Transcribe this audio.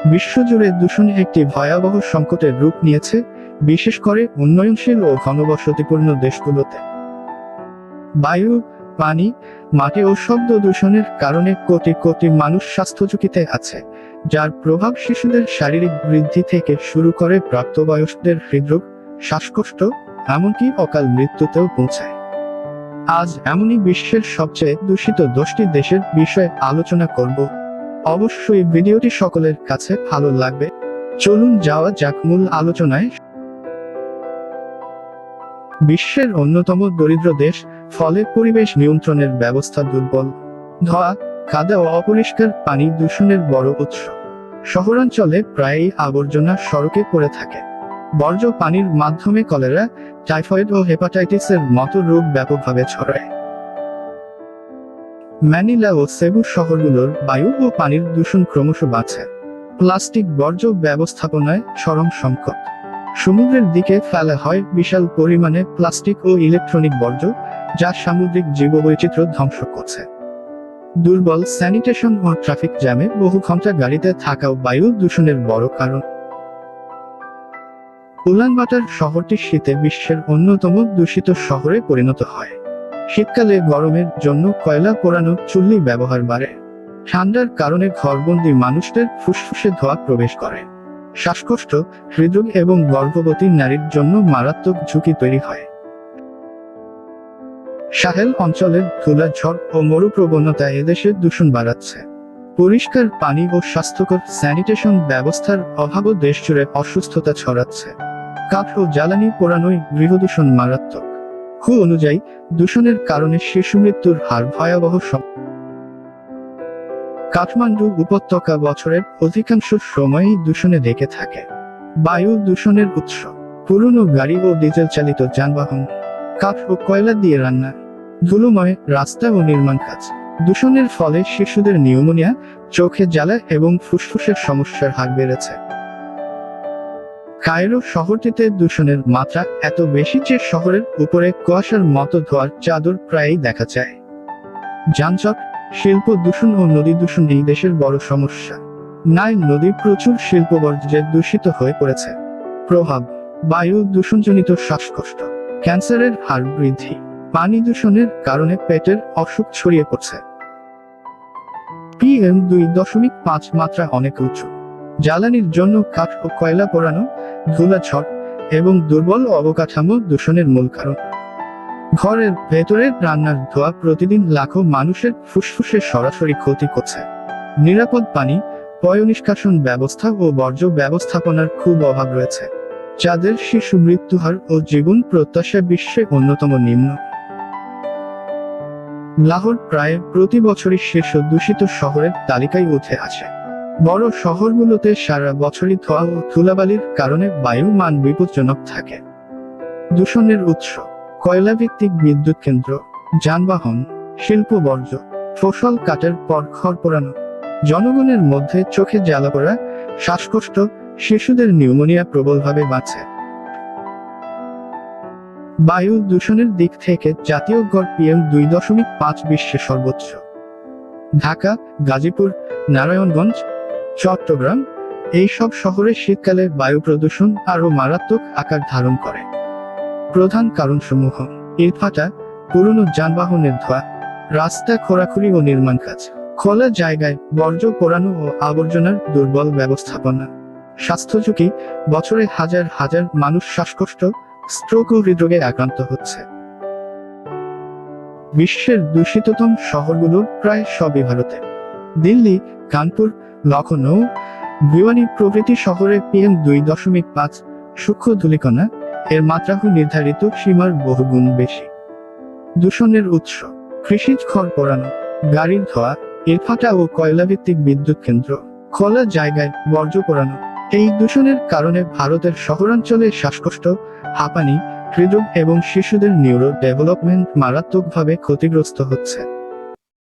বিশ্বজুড়ে দূষণ একটি ভয়াবহ সংকটের রূপ নিয়েছে, বিশেষ করে উন্নয়নশীল ও ঘনবসতিপূর্ণ দেশগুলোতে। বায়ু, পানি, মাটি ও শব্দ দূষণের কারণে কোটি কোটি মানুষ স্বাস্থ্য ঝুঁকিতে আছে, যার প্রভাব শিশুদের শারীরিক বৃদ্ধি থেকে শুরু করে প্রাপ্তবয়স্কদের হৃদরোগ, শ্বাসকষ্ট, এমনকি অকাল মৃত্যুতেও পৌঁছায়। আজ এমনই বিশ্বের সবচেয়ে দূষিত 10টি দেশের বিষয়ে আলোচনা করব। অবশ্যই ভিডিওটি সকলের কাছে ভালো লাগবে। চলুন যাওয়া যাক মূল আলোচনায়। বিশ্বের অন্যতম দরিদ্র দেশ, ফলে পরিবেশ নিয়ন্ত্রণের ব্যবস্থা দুর্বল। ধোঁয়া, কাদা ও অপরিষ্কার পানি দূষণের বড় উৎস। শহরাঞ্চলে প্রায়ই আবর্জনা সড়কে পড়ে থাকে। বর্জ্য পানির মাধ্যমে কলেরা, টাইফয়েড ও হেপাটাইটিসের মতো রোগ ব্যাপকভাবে ছড়ায়। ম্যানিলা ও সেবু শহরগুলোর বায়ু ও পানির দূষণ ক্রমশ বাড়ছে। প্লাস্টিক বর্জ্য ব্যবস্থাপনায় চরম সংকট। সমুদ্রের দিকে ফেলা হয় বিশাল পরিমাণে প্লাস্টিক ও ইলেকট্রনিক বর্জ্য, যা সামুদ্রিক জীববৈচিত্র্য ধ্বংস করছে। দুর্বল স্যানিটেশন ও ট্রাফিক জ্যামে বহু ঘন্টা গাড়িতে থাকাও বায়ু দূষণের বড় কারণ। উলানবাটার শহরটি শীতে বিশ্বের অন্যতম দূষিত শহরে পরিণত হয়। শীতকালে গরমের জন্য কয়লা পোড়ানো চুল্লি ব্যবহার বাড়ে। ঠান্ডার কারণে ঘরবন্দি মানুষদের ফুসফুসে ধোঁয়া প্রবেশ করে। শ্বাসকষ্ট, হৃদরোগ এবং গর্ভবতী নারীর জন্য মারাত্মক ঝুঁকি তৈরি হয়। সাহেল অঞ্চলের ধুলাঝড় ও মরুপ্রবণতা এদেশের দূষণ বাড়াচ্ছে। পরিষ্কার পানি ও স্বাস্থ্যকর স্যানিটেশন ব্যবস্থার অভাবও দেশজুড়ে অসুস্থতা ছড়াচ্ছে। কাঠ ও জ্বালানি পোড়ানোয় গৃহদূষণ মারাত্মক। হু অনুযায়ী দূষণের কারণে শিশু মৃত্যুর হার ভয়াবহ। কাঠমান্ডু উপত্যকা বছরের অধিকাংশ সময়ই দূষণে ঢেকে থাকে। বায়ু দূষণের উৎস: পুরনো গাড়ি ও ডিজেল চালিত যানবাহন, কাঠ ও কয়লা দিয়ে রান্না, ধুলোময় রাস্তা ও নির্মাণ কাজ। দূষণের ফলে শিশুদের নিউমোনিয়া, চোখে জ্বালা এবং ফুসফুসের সমস্যার হার বেড়েছে। কায়রো শহরটিতে দূষণের মাত্রা এত বেশি যে শহরের উপরে কুয়াশার মতো ধোঁয়ার চাদর প্রায়ই দেখা যায়। যানজট, শিল্প দূষণ ও নদী দূষণ এই দেশের বড় সমস্যা। নাইল নদী প্রচুর শিল্পবর্জ্যে দূষিত হয়ে পড়েছে। প্রভাব: বায়ু দূষণজনিত শ্বাসকষ্ট, ক্যান্সারের হার বৃদ্ধি। পানি দূষণের কারণে পেটের অসুখ ছড়িয়ে পড়ছে। PM2.5 মাত্রা অনেক উঁচু। জ্বালানির জন্য কাঠ ও কয়লা পোড়ানো, ধুলাঝড় এবং দুর্বল অবকাঠামো দূষণের মূল কারণ। ঘরের ভেতরে রান্নার ধোঁয়া প্রতিদিন লাখো মানুষের ফুসফুসে সরাসরি ক্ষতি করছে। নিরাপদ পানি, পয়ঃনিষ্কাশন ব্যবস্থা ও বর্জ্য ব্যবস্থাপনার খুব অভাব রয়েছে, যাদের শিশু মৃত্যুহার ও জীবন প্রত্যাশা বিশ্বে অন্যতম নিম্ন। লাহোর প্রায় প্রতি বছরই শীর্ষ দূষিত শহরের তালিকায় উঠে আসে। বড় শহরগুলোতে সারা বছরই ধোঁয়া ও ধুলাবালির কারণে বায়ুর মান বিপজ্জনক থাকে। দূষণের উৎস: কয়লাভিত্তিক বিদ্যুৎ কেন্দ্র, যানবাহন, শিল্প বর্জ্য, ফসল কাটার পর খড় পোড়ানো। জনগণের মধ্যে চোখে জ্বালা পোড়া, শ্বাসকষ্ট, শিশুদের নিউমোনিয়া প্রবলভাবে বাড়ছে। বায়ু দূষণের দিক থেকে জাতীয় গড় PM2.5 বিশ্বে সর্বোচ্চ। ঢাকা, গাজীপুর, নারায়ণগঞ্জ, চট্টগ্রাম এইসব শহরে শীতকালে বায়ু প্রদূষণ আরও মারাত্মক আকার ধারণ করে। প্রধান কারণসমূহ: ইটভাটা, পুরনো যানবাহনের ধোঁয়া, রাস্তা খোঁড়াখুড়ি ও নির্মাণ কাজ, খোলা জায়গায় বর্জ্য পোড়ানো ও আবর্জনার দুর্বল ব্যবস্থাপনা। স্বাস্থ্য ঝুঁকি: বছরে হাজার হাজার মানুষ শ্বাসকষ্ট, স্ট্রোক ও হৃদরোগে আক্রান্ত হচ্ছে। বিশ্বের দূষিততম শহরগুলোর প্রায় সবই ভারতে। দিল্লি, কানপুর, লখনৌ, ভিওয়ানি প্রভৃতি শহরে PM2.5 সূক্ষ্ম ধূলিকণা এর মাত্রা নির্ধারিত সীমার বহুগুণ বেশি। দূষণের উৎস: কৃষিজ খড় পোড়ানো, গাড়ির ধোঁয়া, ইটভাটা ও কয়লাভিত্তিক বিদ্যুৎ কেন্দ্র, খোলা জায়গায় বর্জ্য পোড়ানো। এই দূষণের কারণে ভারতের শহরাঞ্চলে শ্বাসকষ্ট, হাঁপানি, হৃদরোগ এবং শিশুদের নিউরো ডেভেলপমেন্ট মারাত্মকভাবে ক্ষতিগ্রস্ত হচ্ছে।